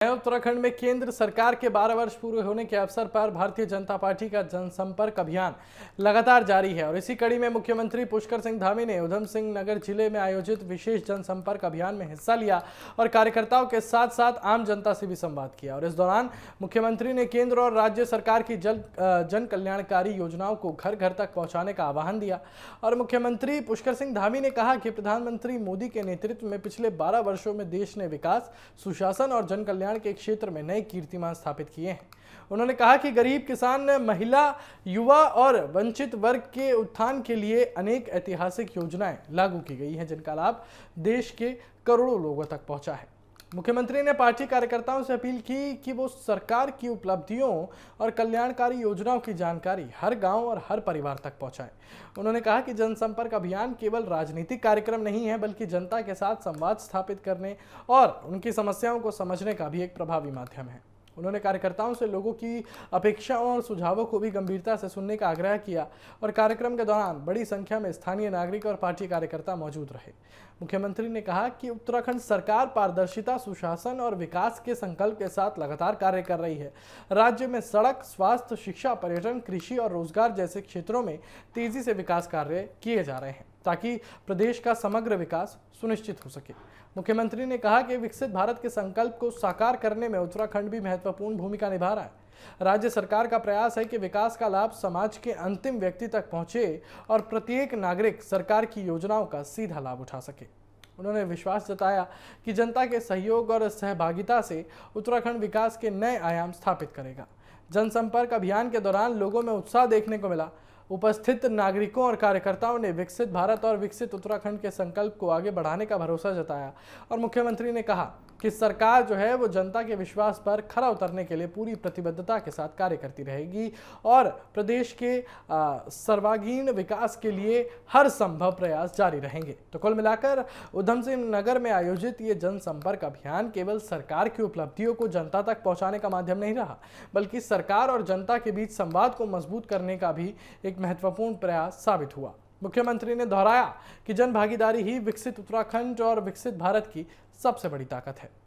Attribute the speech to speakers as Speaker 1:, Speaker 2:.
Speaker 1: उत्तराखंड में केंद्र सरकार के 12 वर्ष पूरे होने के अवसर पर भारतीय जनता पार्टी का जनसंपर्क अभियान लगातार जारी है और इसी कड़ी में मुख्यमंत्री पुष्कर सिंह धामी ने उधम सिंह नगर जिले में आयोजित विशेष जनसंपर्क अभियान में हिस्सा लिया और कार्यकर्ताओं के साथ साथ आम जनता से भी संवाद किया। और इस दौरान मुख्यमंत्री ने केंद्र और राज्य सरकार की जन कल्याणकारी योजनाओं को घर घर तक पहुंचाने का आह्वान दिया। और मुख्यमंत्री पुष्कर सिंह धामी ने कहा कि प्रधानमंत्री मोदी के नेतृत्व में पिछले 12 वर्षों में देश ने विकास, सुशासन और जन कल्याण के क्षेत्र में नए कीर्तिमान स्थापित किए हैं। उन्होंने कहा कि गरीब, किसान, महिला, युवा और वंचित वर्ग के उत्थान के लिए अनेक ऐतिहासिक योजनाएं लागू की गई हैं, जिनका लाभ देश के करोड़ों लोगों तक पहुंचा है। मुख्यमंत्री ने पार्टी कार्यकर्ताओं से अपील की कि वो सरकार की उपलब्धियों और कल्याणकारी योजनाओं की जानकारी हर गांव और हर परिवार तक पहुंचाएं। उन्होंने कहा कि जनसंपर्क अभियान केवल राजनीतिक कार्यक्रम नहीं है, बल्कि जनता के साथ संवाद स्थापित करने और उनकी समस्याओं को समझने का भी एक प्रभावी माध्यम है। उन्होंने कार्यकर्ताओं से लोगों की अपेक्षाओं और सुझावों को भी गंभीरता से सुनने का आग्रह किया और कार्यक्रम के दौरान बड़ी संख्या में स्थानीय नागरिक और पार्टी कार्यकर्ता मौजूद रहे। मुख्यमंत्री ने कहा कि उत्तराखंड सरकार पारदर्शिता, सुशासन और विकास के संकल्प के साथ लगातार कार्य कर रही है। राज्य में सड़क, स्वास्थ्य, शिक्षा, पर्यटन, कृषि और रोजगार जैसे क्षेत्रों में तेजी से विकास कार्य किए जा रहे हैं ताकि प्रदेश का समग्र विकास सुनिश्चित हो सके। मुख्यमंत्री ने कहा कि विकसित भारत के संकल्प को साकार करने में उत्तराखंड भी महत्वपूर्ण भूमिका निभा रहा है। राज्य सरकार का प्रयास है कि विकास का लाभ समाज के अंतिम व्यक्ति तक पहुंचे और प्रत्येक नागरिक सरकार की योजनाओं का सीधा लाभ उठा सके। उन्होंने विश्वास जताया कि जनता के सहयोग और सहभागिता से उत्तराखंड विकास के नए आयाम स्थापित करेगा। जनसंपर्क अभियान के दौरान लोगों में उत्साह देखने को मिला। उपस्थित नागरिकों और कार्यकर्ताओं ने विकसित भारत और विकसित उत्तराखंड के संकल्प को आगे बढ़ाने का भरोसा जताया और मुख्यमंत्री ने कहा कि सरकार जो है वो जनता के विश्वास पर खरा उतरने के लिए पूरी प्रतिबद्धता के साथ कार्य करती रहेगी और प्रदेश के सर्वांगीण विकास के लिए हर संभव प्रयास जारी रहेंगे। तो कुल मिलाकर उधम सिंह नगर में आयोजित ये जनसंपर्क अभियान केवल सरकार की उपलब्धियों को जनता तक पहुंचाने का माध्यम नहीं रहा, बल्कि सरकार और जनता के बीच संवाद को मजबूत करने का भी एक महत्वपूर्ण प्रयास साबित हुआ। मुख्यमंत्री ने दोहराया कि जन भागीदारी ही विकसित उत्तराखंड और विकसित भारत की सबसे बड़ी ताकत है।